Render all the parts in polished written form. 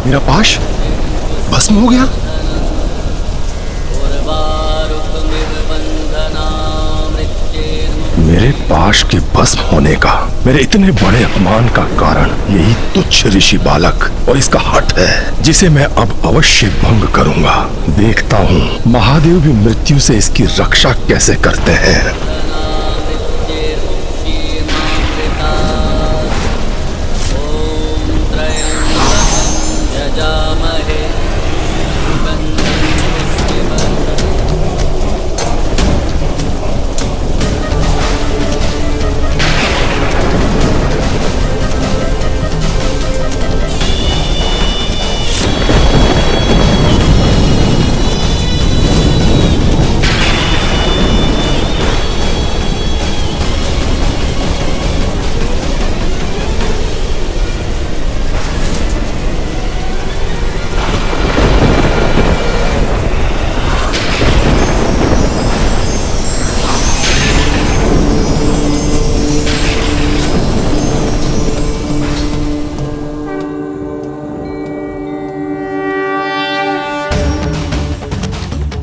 मेरा पाश भस्म हो गया। मेरे पाश के भस्म होने का, मेरे इतने बड़े अपमान का कारण यही तुच्छ ऋषि बालक और इसका हठ है, जिसे मैं अब अवश्य भंग करूंगा। देखता हूँ महादेव भी मृत्यु से इसकी रक्षा कैसे करते हैं।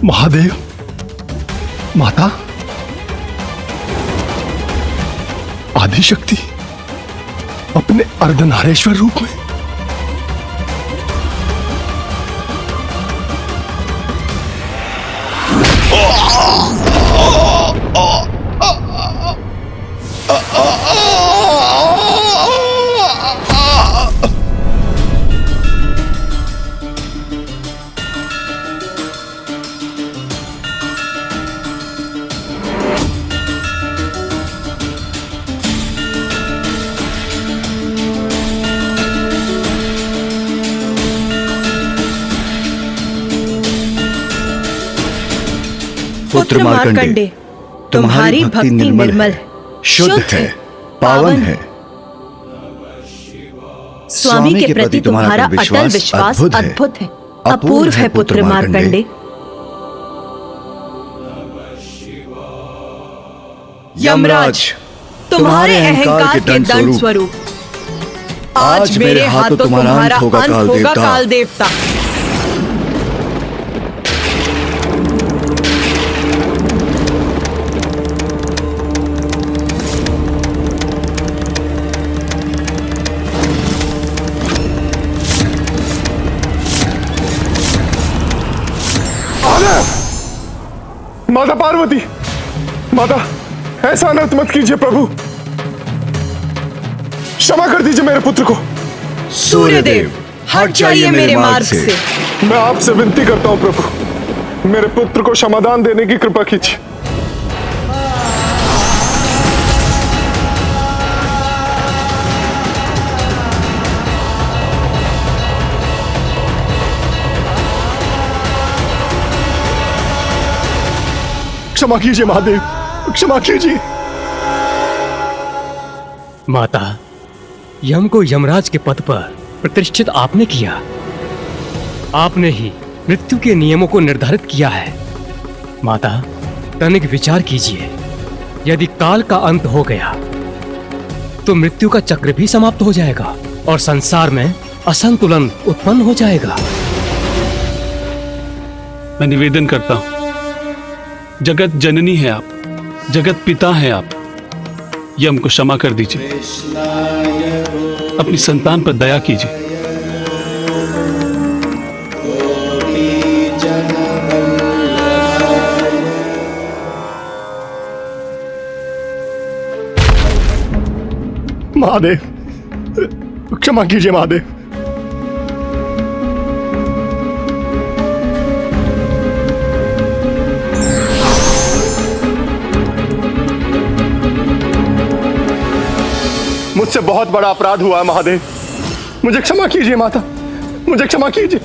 महादेव, माता, आदिशक्ति अपने अर्धनारेश्वर रूप में। पुत्र मार्कंडे, तुम्हारी भक्ति निर्मल, शुद्ध है, पावन है। स्वामी के प्रति तुम्हारा अटल विश्वास अद्भुत है, अपूर्व है पुत्र मार्कंडे। यमराज, तुम्हारे अहंकार के दंड स्वरूप आज मेरे हाथों तुम्हारा अंत होगा काल देवता। माता पार्वती, माता ऐसा अनर्थ मत कीजिए प्रभु, क्षमा कर दीजिए मेरे पुत्र को। सूर्यदेव, हट जाइए मेरे मार्ग से। मैं आपसे विनती करता हूं प्रभु, मेरे पुत्र को क्षमादान देने की कृपा कीजिए। क्षमा कीजिए महादेव, क्षमा कीजिए। माता, यम को यमराज के पद पर प्रतिष्ठित आपने किया। आपने ही मृत्यु के नियमों को निर्धारित किया है। माता, तनिक विचार कीजिए, यदि काल का अंत हो गया तो मृत्यु का चक्र भी समाप्त हो जाएगा और संसार में असंतुलन उत्पन्न हो जाएगा। मैं निवेदन करता हूं, जगत जननी है आप, जगत पिता है आप, यम को क्षमा कर दीजिए, अपनी संतान पर दया कीजिए। महादेव, क्षमा कीजिए महादेव। मुझसे बहुत बड़ा अपराध हुआ है महादेव, मुझे क्षमा कीजिए माता, मुझे क्षमा कीजिए।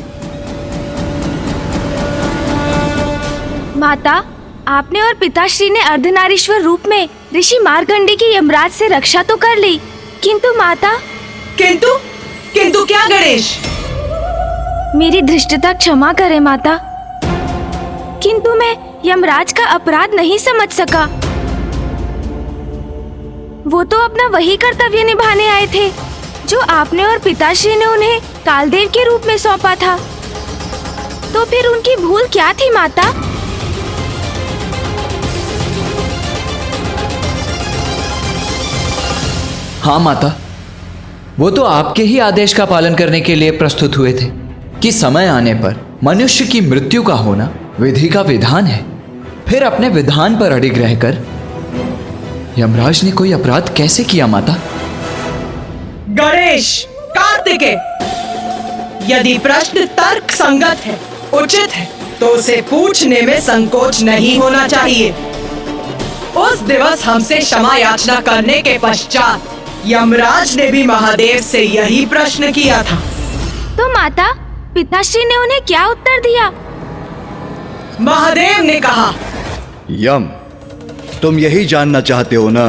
माता, आपने और पिताश्री ने अर्धनारीश्वर रूप में ऋषि मार्कंडे की यमराज से रक्षा तो कर ली, किंतु माता। किंतु क्या गणेश? मेरी धृष्टता क्षमा करें माता, किंतु मैं यमराज का अपराध नहीं समझ सका। वो तो अपना वही कर्तव्य निभाने आए थे जो आपने और पिताश्री ने उन्हें कालदेव के रूप में सौंपा था। तो फिर उनकी भूल क्या थी माता? हाँ माता, वो तो आपके ही आदेश का पालन करने के लिए प्रस्तुत हुए थे कि समय आने पर मनुष्य की मृत्यु का होना विधि का विधान है। फिर अपने विधान पर अडिग रहकर यमराज ने कोई अपराध कैसे किया माता? गणेश, कार्तिकेय, यदि प्रश्न तर्क संगत है, उचित है, तो उसे पूछने में संकोच नहीं होना चाहिए। उस दिवस हमसे क्षमा याचना करने के पश्चात यमराज ने भी महादेव से यही प्रश्न किया था। तो माता, पिताश्री ने उन्हें क्या उत्तर दिया? महादेव ने कहा, यम, तुम यही जानना चाहते हो ना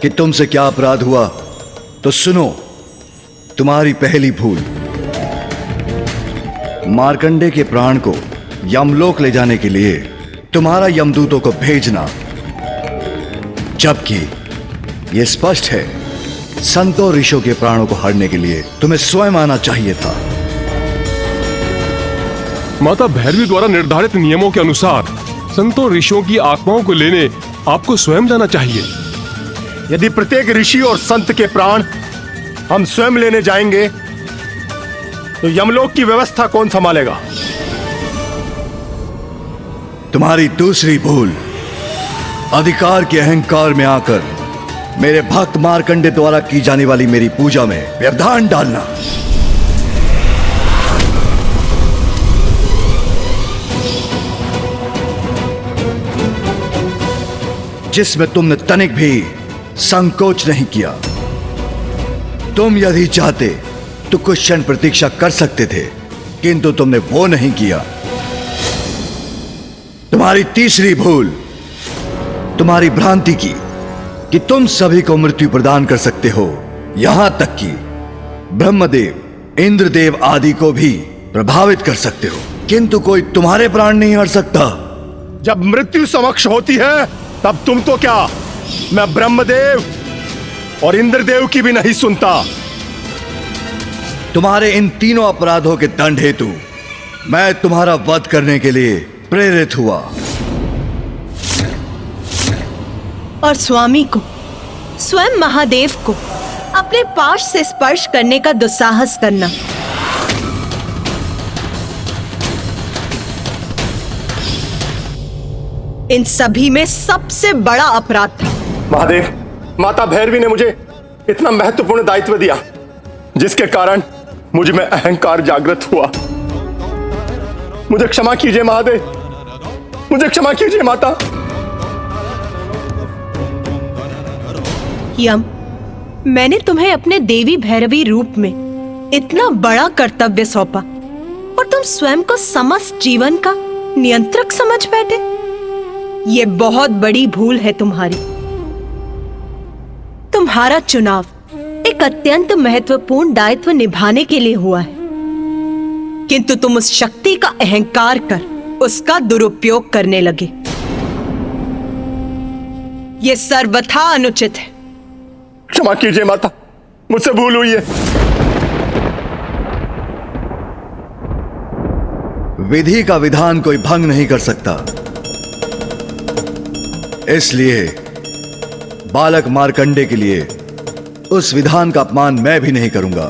कि तुमसे क्या अपराध हुआ? तो सुनो, तुम्हारी पहली भूल मार्कंडे के प्राण को यमलोक ले जाने के लिए तुम्हारा यमदूतों को भेजना, जबकि यह स्पष्ट है संतों ऋषियों के प्राणों को हरने के लिए तुम्हें स्वयं आना चाहिए था। माता भैरवी द्वारा निर्धारित नियमों के अनुसार संतों ऋषियों की आत्माओं को लेने आपको स्वयं जाना चाहिए। यदि प्रत्येक ऋषि और संत के प्राण हम स्वयं लेने जाएंगे तो यमलोक की व्यवस्था कौन संभालेगा? तुम्हारी दूसरी भूल अधिकार के अहंकार में आकर मेरे भक्त मार्कंडे द्वारा की जाने वाली मेरी पूजा में व्यवधान डालना। जिसमें तुमने तनिक भी संकोच नहीं किया। तुम यदि चाहते तो कुछ क्षण प्रतीक्षा कर सकते थे, किंतु तुमने वो नहीं किया। तुम्हारी तीसरी भूल तुम्हारी भ्रांति की कि तुम सभी को मृत्यु प्रदान कर सकते हो, यहां तक कि ब्रह्मदेव, इंद्रदेव आदि को भी प्रभावित कर सकते हो, किंतु कोई तुम्हारे प्राण नहीं हर सकता। जब मृत्यु समक्ष होती है तब तुम तो क्या, मैं ब्रह्मदेव और इंद्रदेव की भी नहीं सुनता। तुम्हारे इन तीनों अपराधों के दंड हेतु मैं तुम्हारा वध करने के लिए प्रेरित हुआ। और स्वामी को, स्वयं महादेव को अपने पाश से स्पर्श करने का दुस्साहस करना। इन सभी में सबसे बड़ा अपराध था। महादेव, माता भैरवी ने मुझे इतना महत्वपूर्ण दायित्व दिया जिसके कारण मुझ में अहंकार जागृत हुआ। मुझे क्षमा कीजिए महादेव, मुझे क्षमा कीजिए माता। यम, मैंने तुम्हें अपने देवी भैरवी रूप में इतना बड़ा कर्तव्य सौंपा और तुम स्वयं को समस्त जीवन का नियंत्रक समझ बैठे। ये बहुत बड़ी भूल है तुम्हारी। तुम्हारा चुनाव एक अत्यंत महत्वपूर्ण दायित्व निभाने के लिए हुआ है, किंतु तुम उस शक्ति का अहंकार कर उसका दुरुपयोग करने लगे। यह सर्वथा अनुचित है। क्षमा कीजिए माता, मुझसे भूल हुई है। विधि का विधान कोई भंग नहीं कर सकता, इसलिए बालक मार्कंडे के लिए उस विधान का अपमान मैं भी नहीं करूंगा।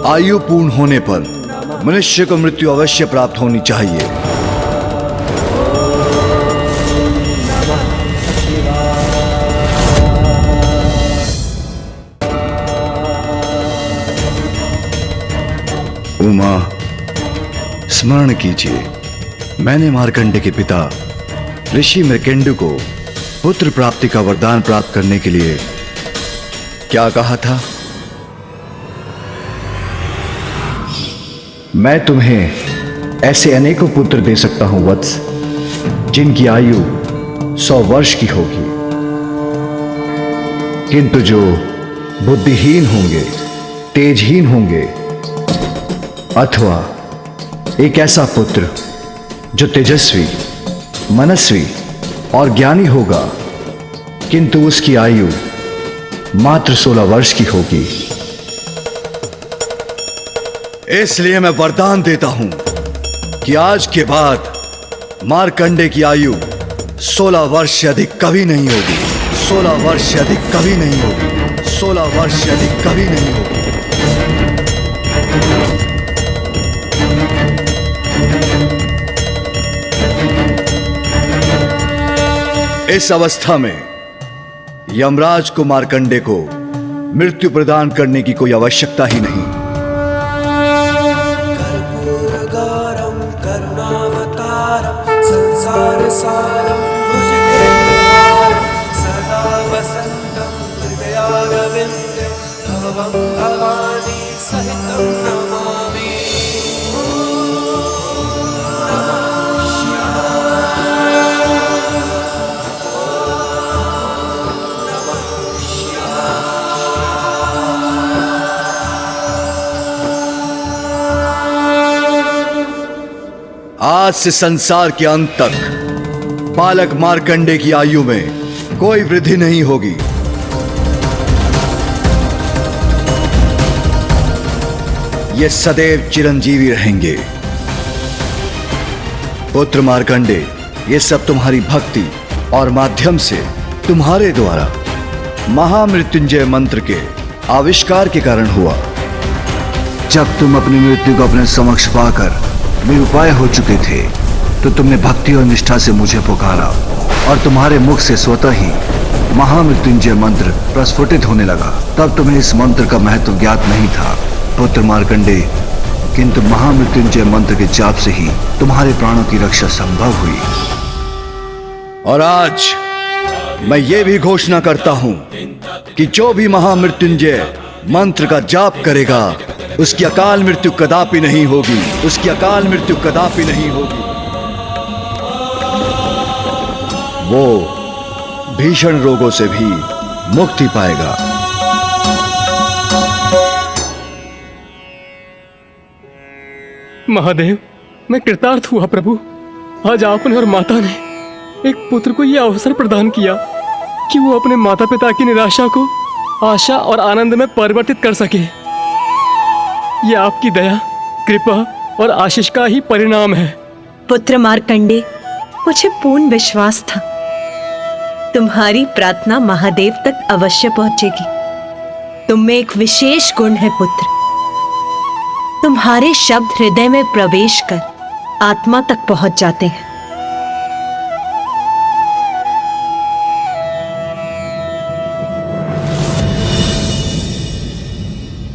आयु पूर्ण होने पर मनुष्य को मृत्यु अवश्य प्राप्त होनी चाहिए। उमा, स्मरण कीजिए, मैंने मार्कंडे के पिता ऋषि मृकेंडु को पुत्र प्राप्ति का वरदान प्राप्त करने के लिए क्या कहा था? मैं तुम्हें ऐसे अनेकों पुत्र दे सकता हूं वत्स, जिनकी आयु 100 वर्ष की होगी, किंतु जो बुद्धिहीन होंगे, तेजहीन होंगे, अथवा एक ऐसा पुत्र जो तेजस्वी, मनस्वी और ज्ञानी होगा, किंतु उसकी आयु मात्र 16 वर्ष की होगी। इसलिए मैं वरदान देता हूं कि आज के बाद मार्कंडे की आयु 16 वर्ष से अधिक कभी नहीं होगी। 16 वर्ष से अधिक कभी नहीं होगी। 16 वर्ष से अधिक कभी नहीं होगी। इस अवस्था में यमराज को मार्कंडे को मृत्यु प्रदान करने की कोई आवश्यकता ही नहीं। कर्पूरगारं करुणावतारं संसारसारं भुजगेन्द्रहारं सदा वसन्तं हृदयारविन्दे भवं भवानी सहितं नमामि। आज से संसार के अंत तक बालक मार्कंडे की आयु में कोई वृद्धि नहीं होगी। ये सदैव चिरंजीवी रहेंगे। पुत्र मार्कंडे, ये सब तुम्हारी भक्ति और माध्यम से तुम्हारे द्वारा महामृत्युंजय मंत्र के आविष्कार के कारण हुआ। जब तुम अपनी मृत्यु को अपने समक्ष पाकर निरुपाय हो चुके थे तो तुमने भक्ति और निष्ठा से मुझे पुकारा और तुम्हारे मुख से स्वतः ही महामृत्युंजय मंत्र प्रस्फुटित होने लगा। तब तुम्हें इस मंत्र का महत्व ज्ञात नहीं था पुत्र मार्कंडे, किंतु महामृत्युंजय मंत्र के जाप से ही तुम्हारे प्राणों की रक्षा संभव हुई। और आज मैं ये भी घोषणा करता हूं कि जो भी महामृत्युंजय मंत्र का जाप करेगा उसकी अकाल मृत्यु कदापि नहीं होगी। उसकी अकाल मृत्यु कदापि नहीं होगी। वो भीषण रोगों से भी मुक्ति पाएगा। महादेव, मैं कृतार्थ हुआ प्रभु। आज आपने और माता ने एक पुत्र को यह अवसर प्रदान किया कि वो अपने माता पिता की निराशा को आशा और आनंद में परिवर्तित कर सके। यह आपकी दया, कृपा और आशीष का ही परिणाम है। पुत्र मार्कंडे, मुझे पूर्ण विश्वास था तुम्हारी प्रार्थना महादेव तक अवश्य पहुंचेगी। तुम में एक विशेष गुण है पुत्र। तुम्हारे शब्द हृदय में प्रवेश कर आत्मा तक पहुंच जाते हैं।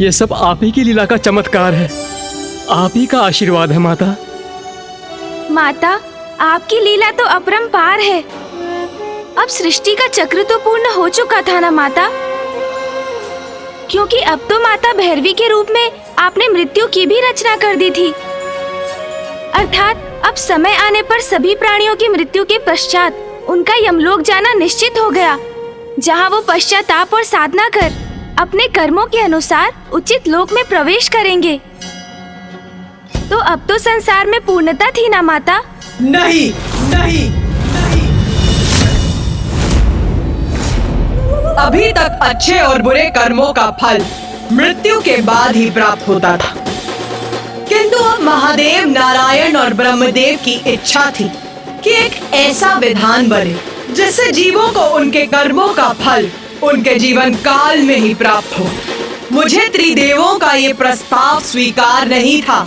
यह सब आप ही की लीला का चमत्कार है। आप ही का आशीर्वाद है माता। माता, आपकी लीला तो अपरंपार है। अब सृष्टि का चक्र तो पूर्ण हो चुका था ना माता, क्योंकि अब तो माता भैरवी के रूप में आपने मृत्यु की भी रचना कर दी थी। अर्थात अब समय आने पर सभी प्राणियों की मृत्यु के पश्चात उनका यमलोक जाना निश्चित हो गया, जहाँ वो पश्चाताप और साधना कर अपने कर्मों के अनुसार उचित लोक में प्रवेश करेंगे। तो अब तो संसार में पूर्णता थी ना माता? नहीं, नहीं, नहीं। अभी तक अच्छे और बुरे कर्मों का फल मृत्यु के बाद ही प्राप्त होता था, किंतु अब महादेव, नारायण और ब्रह्मदेव की इच्छा थी कि एक ऐसा विधान बने जिससे जीवों को उनके कर्मों का फल उनके जीवन काल में ही प्राप्त हो। मुझे त्रिदेवों का ये प्रस्ताव स्वीकार नहीं था,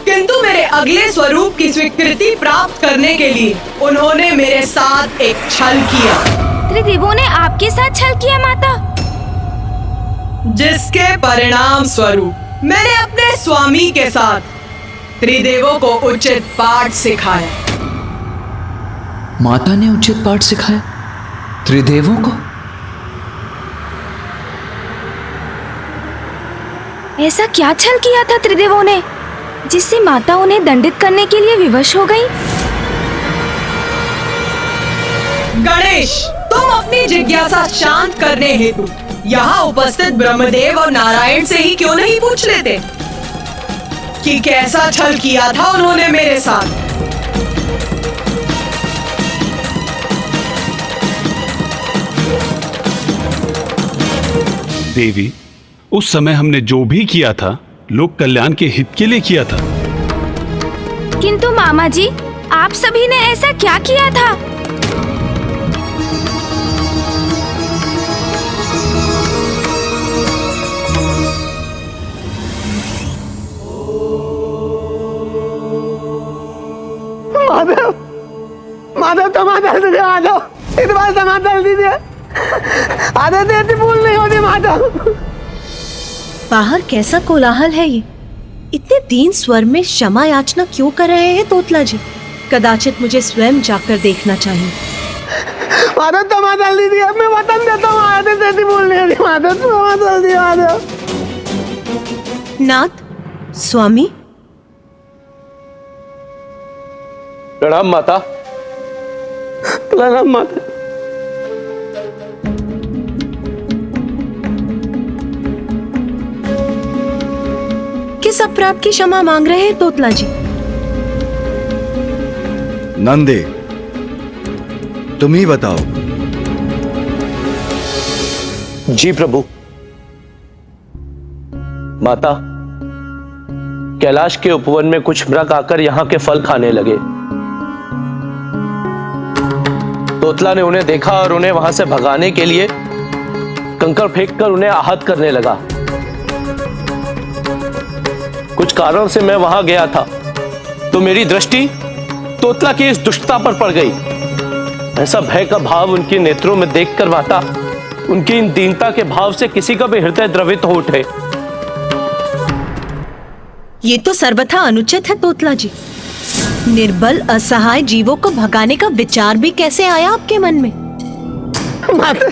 किंतु मेरे अगले स्वरूप की स्वीकृति प्राप्त करने के लिए उन्होंने मेरे साथ एक छल किया। त्रिदेवों ने आपके साथ छल किया माता? जिसके परिणाम स्वरूप मैंने अपने स्वामी के साथ त्रिदेवों को उचित पाठ सिखाया। माता ने उचित पाठ सिखाया त्रिदेवों को? ऐसा क्या छल किया था त्रिदेवों ने जिससे माता उन्हें दंडित करने के लिए विवश हो गई? गणेश, तुम अपनी जिज्ञासा शांत करने हेतु यहाँ उपस्थित ब्रह्मदेव और नारायण से ही क्यों नहीं पूछ लेते कि कैसा छल किया था उन्होंने मेरे साथ? देवी, उस समय हमने जो भी किया था लोक कल्याण के हित के लिए किया था। किंतु मामा जी, आप सभी ने ऐसा क्या किया था? माधव, माधव टमाटर दीजिए, माधव इस बार टमाटर दीजिए। आदत ऐसी भूल नहीं होती माधव। बाहर कैसा कोलाहल है ये? इतने दीन स्वर में क्षमा याचना क्यों कर रहे हैं तोतला जी? कदाचित मुझे स्वयं जाकर देखना चाहिए। माधव टमाटर दीजिए, मैं वतन देता हूँ। आदत ऐसी भूल नहीं होती माधव, टमाटर दीजिए माधव। नाथ, स्वामी, प्रणाम माता। प्रणाम माता। किस अपराध की क्षमा मांग रहे हैं तोतला जी? नंदे, तुम ही बताओ। जी प्रभु। माता, कैलाश के उपवन में कुछ मृग आकर यहाँ के फल खाने लगे। तोतला ने उन्हें देखा और उन्हें वहां से भगाने के लिए कंकड़ फेंककर उन्हें आहत करने लगा। कुछ कारण से मैं वहां गया था तो मेरी दृष्टि तोतला की इस दुष्टता पर पड़ गई। ऐसा भय का भाव उनके नेत्रों में देखकर माता, उनकी इन दीनता के भाव से किसी का भी हृदय द्रवित हो उठे। ये तो सर्वथा अनुचित है तोतला जी। निर्बल असहाय जीवों को भगाने का विचार भी कैसे आया आपके मन में? माते,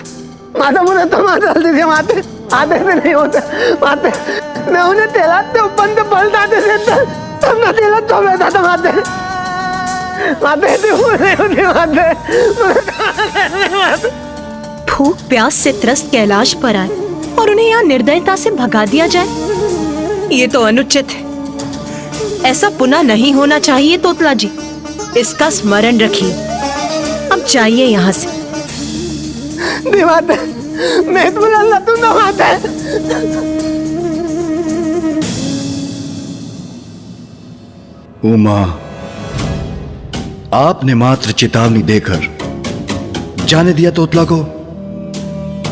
माता मुझे टमाटर दीजिए माते। आधे से नहीं होता माते। मैं उन्हें तेलाते ऊपर से पलटाते थे तब मैं तेला तो बैठा था माते। माते ऐसी भूल नहीं होती माते। भूख प्यास से त्रस्त कैलाश पर आए और उन्हें यहाँ निर्दयता से भगा दिया जाए, ये तो अनुचित है। ऐसा पुनः नहीं होना चाहिए तोतला जी, इसका स्मरण रखिए। अब जाइए यहाँ से। माते, मैं तुम्हें अल्लाह तुम ना माते। उमा, आपने मात्र चेतावनी देकर जाने दिया तोतला को।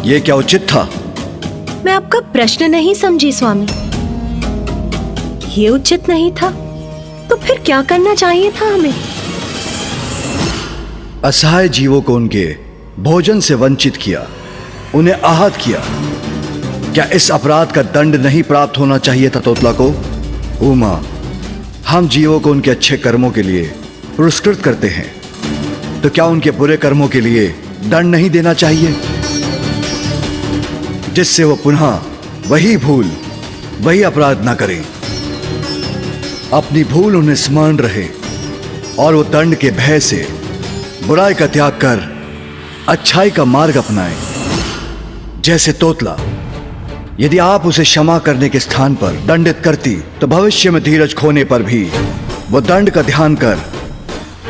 यह क्या उचित था? मैं आपका प्रश्न नहीं समझी स्वामी। ये उचित नहीं था तो फिर क्या करना चाहिए था हमें? असहाय जीवों को उनके भोजन से वंचित किया, उन्हें आहत किया। क्या इस अपराध का दंड नहीं प्राप्त होना चाहिए था तोतला को? उमा, हम जीवों को उनके अच्छे कर्मों के लिए पुरस्कृत करते हैं, तो क्या उनके बुरे कर्मों के लिए दंड नहीं देना चाहिए, जिससे वो पुनः वही भूल, वही अपराध ना करें? अपनी भूल उन्हें स्मरण रहे और वो दंड के भय से बुराई का त्याग कर अच्छाई का मार्ग अपनाए। जैसे तोतला, यदि आप उसे क्षमा करने के स्थान पर दंडित करती तो भविष्य में धीरज खोने पर भी वो दंड का ध्यान कर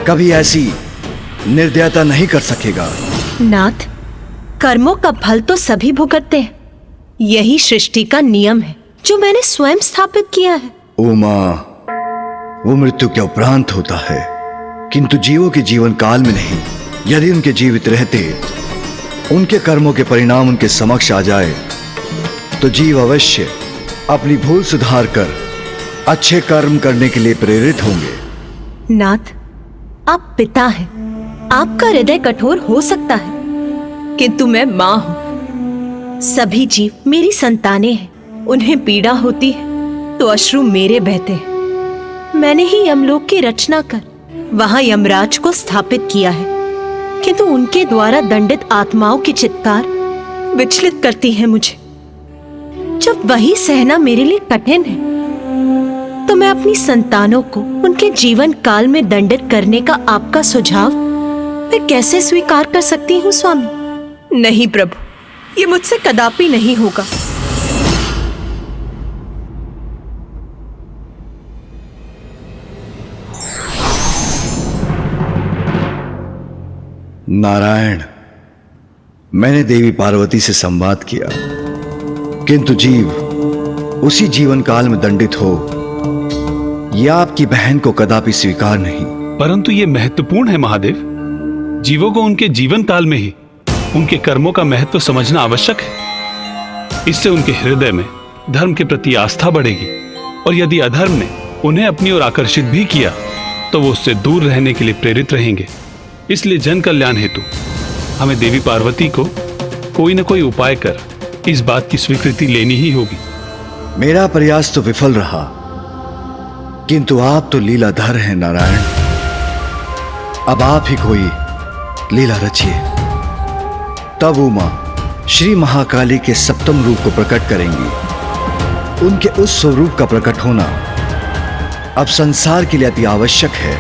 कभी ऐसी निर्दयता नहीं कर सकेगा। नाथ, कर्मों का फल तो सभी भुगतते हैं। यही सृष्टि का नियम है जो मैंने स्वयं स्थापित किया है। उमा, वो मृत्यु के उपरांत होता है, किंतु जीवों के जीवन काल में नहीं। यदि उनके जीवित रहते उनके कर्मों के परिणाम उनके समक्ष आ जाए तो जीव अवश्य अपनी भूल सुधार कर अच्छे कर्म करने के लिए प्रेरित होंगे। नाथ, आप पिता हैं, आपका हृदय कठोर हो सकता है, किंतु मैं मां हूं। सभी जीव मेरी संतानें हैं। उन्हें पीड़ा होती है तो अश्रु मेरे बहते हैं। मैंने ही यमलोक की रचना कर वहां यमराज को स्थापित किया है, किंतु उनके द्वारा दंडित आत्माओं की चित्कार विचलित करती है मुझे। जब वही सहना मेरे लिए कठिन है तो मैं अपनी संतानों को उनके जीवन काल में दंडित करने का आपका सुझाव मैं कैसे स्वीकार कर सकती हूँ स्वामी? नहीं प्रभु, ये मुझसे कदापि नहीं होगा। नारायण, मैंने देवी पार्वती से संवाद किया, किंतु जीव उसी जीवन काल में दंडित हो, यह आपकी बहन को कदापि स्वीकार नहीं। परंतु यह महत्वपूर्ण है महादेव। जीवों को उनके जीवन काल में ही उनके कर्मों का महत्व समझना आवश्यक है। इससे उनके हृदय में धर्म के प्रति आस्था बढ़ेगी, और यदि अधर्म ने उन्हें अपनी ओर आकर्षित भी किया तो वो उससे दूर रहने के लिए प्रेरित रहेंगे। इसलिए जन कल्याण हेतु हमें देवी पार्वती को कोई न कोई उपाय कर इस बात की स्वीकृति लेनी ही होगी। मेरा प्रयास तो विफल रहा, किंतु आप तो लीलाधर हैं नारायण। अब आप ही कोई लीला रचिए, तब उमा श्री महाकाली के सप्तम रूप को प्रकट करेंगी। उनके उस स्वरूप का प्रकट होना अब संसार के लिए अति आवश्यक है।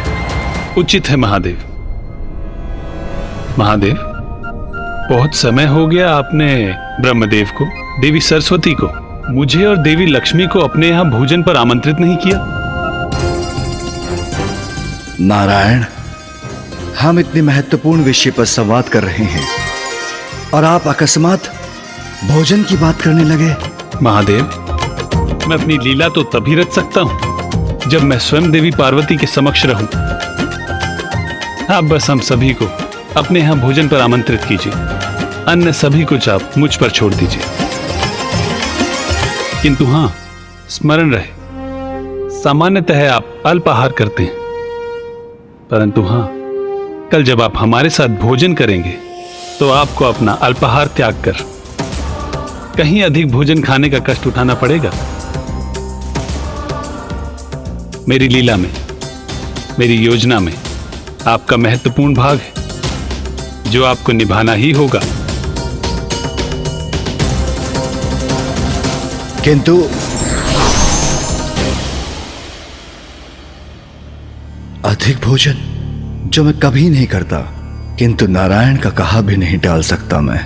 उचित है महादेव। महादेव, बहुत समय हो गया आपने ब्रह्मदेव को, देवी सरस्वती को, मुझे और देवी लक्ष्मी को अपने यहां भोजन पर आमंत्रित नहीं किया। नारायण, हम इतने महत्वपूर्ण विषय पर संवाद कर रहे हैं और आप अकस्मात भोजन की बात करने लगे। महादेव, मैं अपनी लीला तो तभी रच सकता हूं जब मैं स्वयं देवी पार्वती के समक्ष रहूं। आप बस हम सभी को अपने यहां भोजन पर आमंत्रित कीजिए, अन्य सभी कुछ आप मुझ पर छोड़ दीजिए। किंतु हां, स्मरण रहे, सामान्यतः आप अल्पाहार करते हैं, परंतु हां, कल जब आप हमारे साथ भोजन करेंगे तो आपको अपना अल्पाहार त्याग कर कहीं अधिक भोजन खाने का कष्ट उठाना पड़ेगा। मेरी लीला में, मेरी योजना में आपका महत्वपूर्ण भाग है जो आपको निभाना ही होगा। किंतु अधिक भोजन जो मैं कभी नहीं करता, किंतु नारायण का कहा भी नहीं टाल सकता मैं।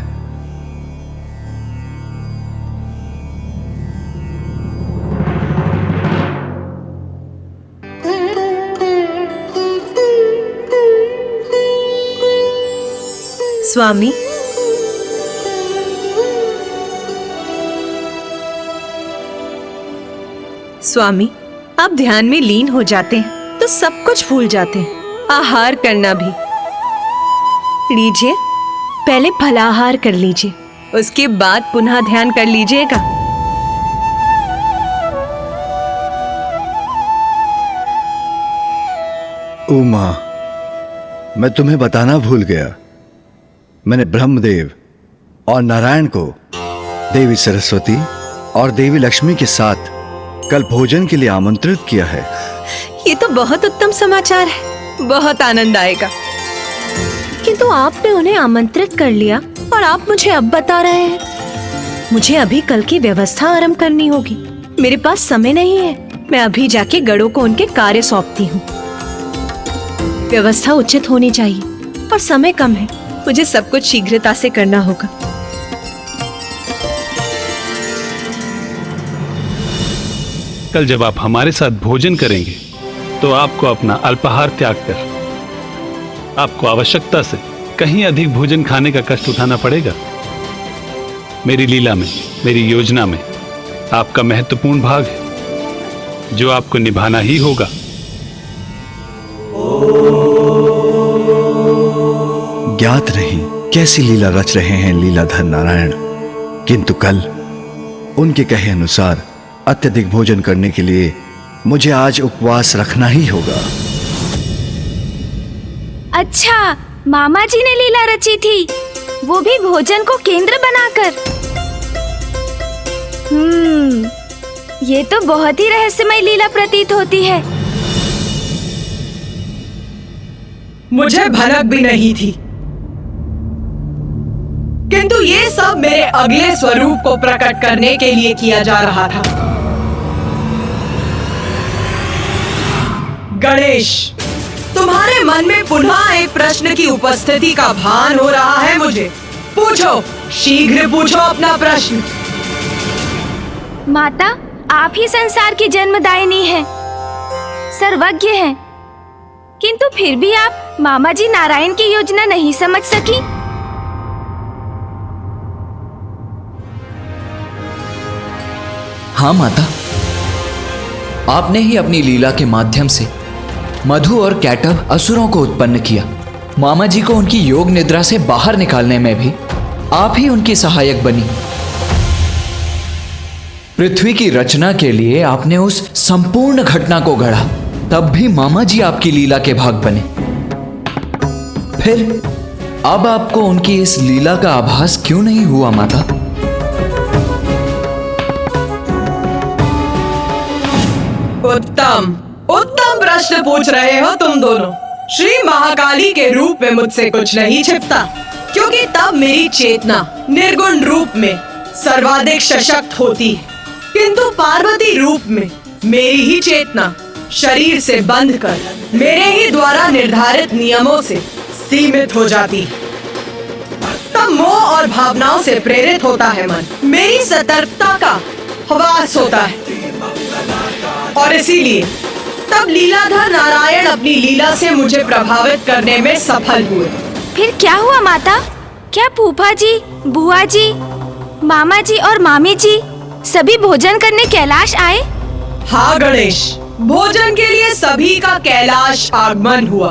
स्वामी, स्वामी, आप ध्यान में लीन हो जाते हैं तो सब कुछ भूल जाते हैं, आहार करना भी। लीजिए, पहले फलाहार कर लीजिए, उसके बाद पुनः ध्यान कर लीजिएगा। उमा, मैं तुम्हें बताना भूल गया, मैंने ब्रह्मदेव और नारायण को देवी सरस्वती और देवी लक्ष्मी के साथ कल भोजन के लिए आमंत्रित किया है। ये तो बहुत उत्तम समाचार है, बहुत आनंद आएगा। किंतु आपने उन्हें आमंत्रित कर लिया और आप मुझे अब बता रहे हैं। मुझे अभी कल की व्यवस्था आरंभ करनी होगी, मेरे पास समय नहीं है। मैं अभी जाके गढ़ों को उनके कार्य सौंपती हूँ। व्यवस्था उचित होनी चाहिए और समय कम है, मुझे सब कुछ शीघ्रता से करना होगा। कल जब आप हमारे साथ भोजन करेंगे तो आपको अपना अल्पाहार त्याग कर आपको आवश्यकता से कहीं अधिक भोजन खाने का कष्ट उठाना पड़ेगा। मेरी लीला में, मेरी योजना में आपका महत्वपूर्ण भाग है जो आपको निभाना ही होगा। ज्ञात नहीं कैसी लीला रच रहे हैं लीलाधर नारायण, किंतु कल उनके कहे अनुसार अत्यधिक भोजन करने के लिए मुझे आज उपवास रखना ही होगा। अच्छा, मामा जी ने लीला रची थी, वो भी भोजन को केंद्र बनाकर। ये तो बहुत ही रहस्यमय लीला प्रतीत होती है। मुझे भनक भी नहीं थी, किंतु ये सब मेरे अगले स्वरूप को प्रकट करने के लिए किया जा रहा था। गणेश, तुम्हारे मन में पुनः एक प्रश्न की उपस्थिति का भान हो रहा है मुझे। पूछो, शीघ्र पूछो अपना प्रश्न। माता, आप ही संसार की जन्मदायिनी हैं, सर्वज्ञ हैं, किंतु फिर भी आप मामा जी नारायण की योजना नहीं समझ सकी। हाँ माता, आपने ही अपनी लीला के माध्यम से मधु और कैटव असुरों को उत्पन्न किया। मामा जी को उनकी योग निद्रा से बाहर निकालने में भी आप ही उनकी सहायक बनी। पृथ्वी की रचना के लिए आपने उस संपूर्ण घटना को गढ़ा, तब भी मामा जी आपकी लीला के भाग बने। फिर अब आपको उनकी इस लीला का आभास क्यों नहीं हुआ माता? उत्तम उत्तम प्रश्न पूछ रहे हो तुम दोनों। श्री महाकाली के रूप में मुझसे कुछ नहीं छिपता, क्योंकि तब मेरी चेतना निर्गुण रूप में सर्वाधिक सशक्त होती है, किंतु पार्वती रूप में मेरी ही चेतना शरीर से बंध कर मेरे ही द्वारा निर्धारित नियमों से सीमित हो जाती है। तब मोह और भावनाओं से प्रेरित होता है मन, मेरी सतर्कता का हवास होता है, और इसीलिए तब लीलाधर नारायण अपनी लीला से मुझे प्रभावित करने में सफल हुए। फिर क्या हुआ माता? क्या फूफा जी, बुआ जी, मामा जी और मामी जी सभी भोजन करने कैलाश आए? हाँ गणेश, भोजन के लिए सभी का कैलाश आगमन हुआ,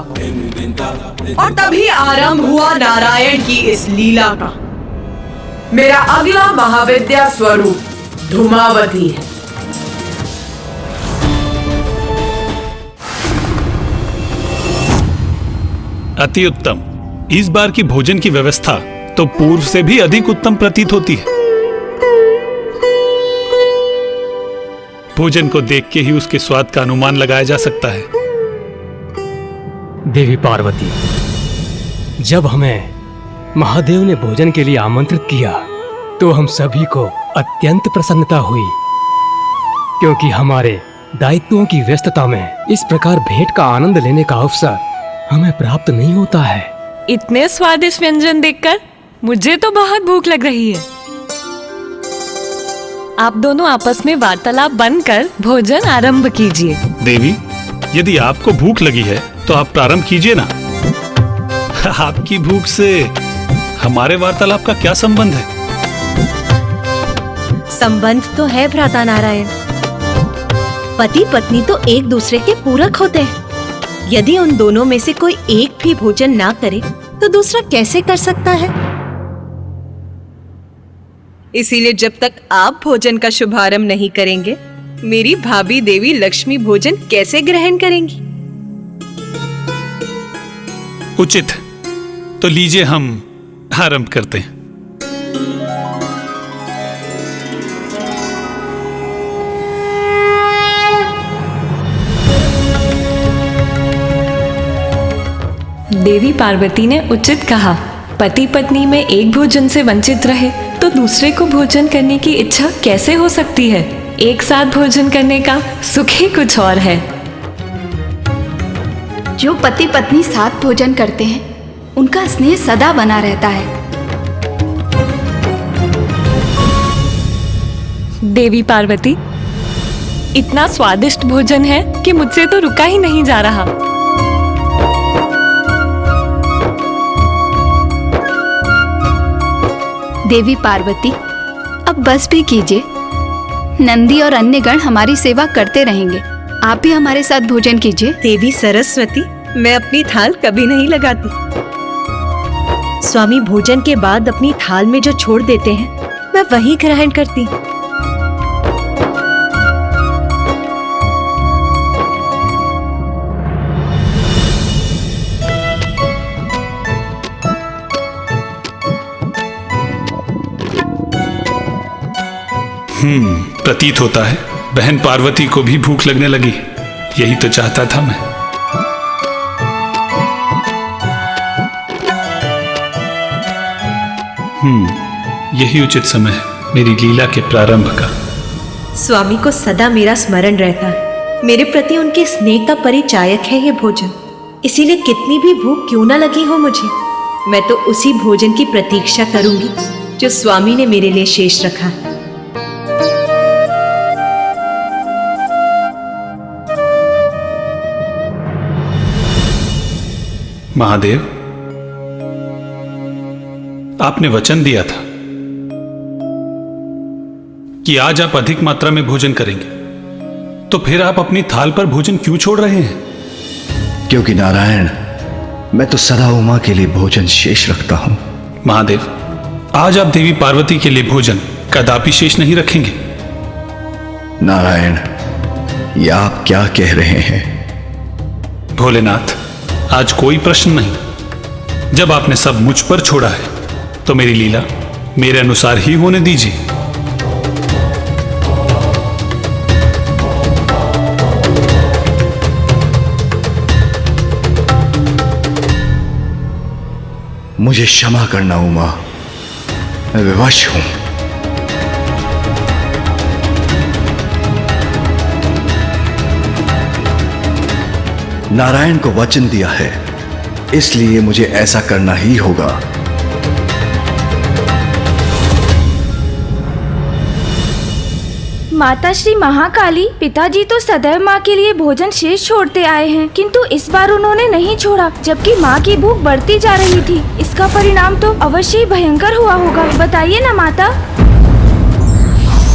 और तभी आरंभ हुआ नारायण की इस लीला का। मेरा अगला महाविद्या स्वरूप धूमावती है। अति उत्तम। इस बार की भोजन की व्यवस्था तो पूर्व से भी अधिक उत्तम प्रतीत होती है। भोजन को देख के ही उसके स्वाद का अनुमान लगाया जा सकता है। देवी पार्वती, जब हमें महादेव ने भोजन के लिए आमंत्रित किया तो हम सभी को अत्यंत प्रसन्नता हुई, क्योंकि हमारे दायित्वों की व्यस्तता में इस प्रकार भेंट का आनंद लेने का अवसर हमें प्राप्त नहीं होता है। इतने स्वादिष्ट व्यंजन देखकर मुझे तो बहुत भूख लग रही है। आप दोनों आपस में वार्तालाप बंद कर भोजन आरंभ कीजिए। देवी, यदि आपको भूख लगी है तो आप प्रारंभ कीजिए ना। आपकी भूख से हमारे वार्तालाप का क्या संबंध है? संबंध तो है भ्राता नारायण। पति पत्नी तो एक दूसरे के पूरक होते हैं। यदि उन दोनों में से कोई एक भी भोजन ना करे तो दूसरा कैसे कर सकता है? इसीलिए जब तक आप भोजन का शुभारंभ नहीं करेंगे, मेरी भाभी देवी लक्ष्मी भोजन कैसे ग्रहण करेंगी? उचित, तो लीजिए हम आरंभ करते हैं। देवी पार्वती ने उचित कहा। पति पत्नी में एक भोजन से वंचित रहे तो दूसरे को भोजन करने की इच्छा कैसे हो सकती है? एक साथ भोजन करने का सुख ही कुछ और है। जो पति पत्नी साथ भोजन करते हैं उनका स्नेह सदा बना रहता है। देवी पार्वती, इतना स्वादिष्ट भोजन है कि मुझसे तो रुका ही नहीं जा रहा। देवी पार्वती, अब बस भी कीजिए। नंदी और अन्य गण हमारी सेवा करते रहेंगे, आप भी हमारे साथ भोजन कीजिए। देवी सरस्वती, मैं अपनी थाल कभी नहीं लगाती। स्वामी भोजन के बाद अपनी थाल में जो छोड़ देते हैं मैं वही ग्रहण करती। प्रतीत होता है बहन पार्वती को भी भूख लगने लगी। यही तो चाहता था मैं। यही उचित समय है मेरी लीला के प्रारंभ का। स्वामी को सदा मेरा स्मरण रहता है। मेरे प्रति उनके स्नेह का परिचायक है ये भोजन। इसीलिए कितनी भी भूख क्यों ना लगी हो मुझे, मैं तो उसी भोजन की प्रतीक्षा करूंगी जो स्वामी ने मेरे लिए शेष रखा है। महादेव, आपने वचन दिया था कि आज आप अधिक मात्रा में भोजन करेंगे, तो फिर आप अपनी थाल पर भोजन क्यों छोड़ रहे हैं? क्योंकि नारायण, मैं तो सदा उमा के लिए भोजन शेष रखता हूं। महादेव, आज आप देवी पार्वती के लिए भोजन कदापि शेष नहीं रखेंगे। नारायण, ये आप क्या कह रहे हैं? भोलेनाथ, आज कोई प्रश्न नहीं। जब आपने सब मुझ पर छोड़ा है तो मेरी लीला मेरे अनुसार ही होने दीजिए। मुझे क्षमा करना उमा, मैं विवश हूं। नारायण को वचन दिया है, इसलिए मुझे ऐसा करना ही होगा। माता श्री महाकाली, पिताजी तो सदैव माँ के लिए भोजन शेष छोड़ते आए हैं, किंतु इस बार उन्होंने नहीं छोड़ा, जबकि माँ की भूख बढ़ती जा रही थी। इसका परिणाम तो अवश्य ही भयंकर हुआ होगा। बताइए ना माता।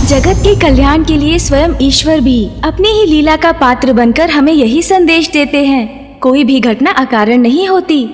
जगत के कल्याण के लिए स्वयं ईश्वर भी अपनी ही लीला का पात्र बनकर हमें यही संदेश देते हैं, कोई भी घटना अकारण नहीं होती।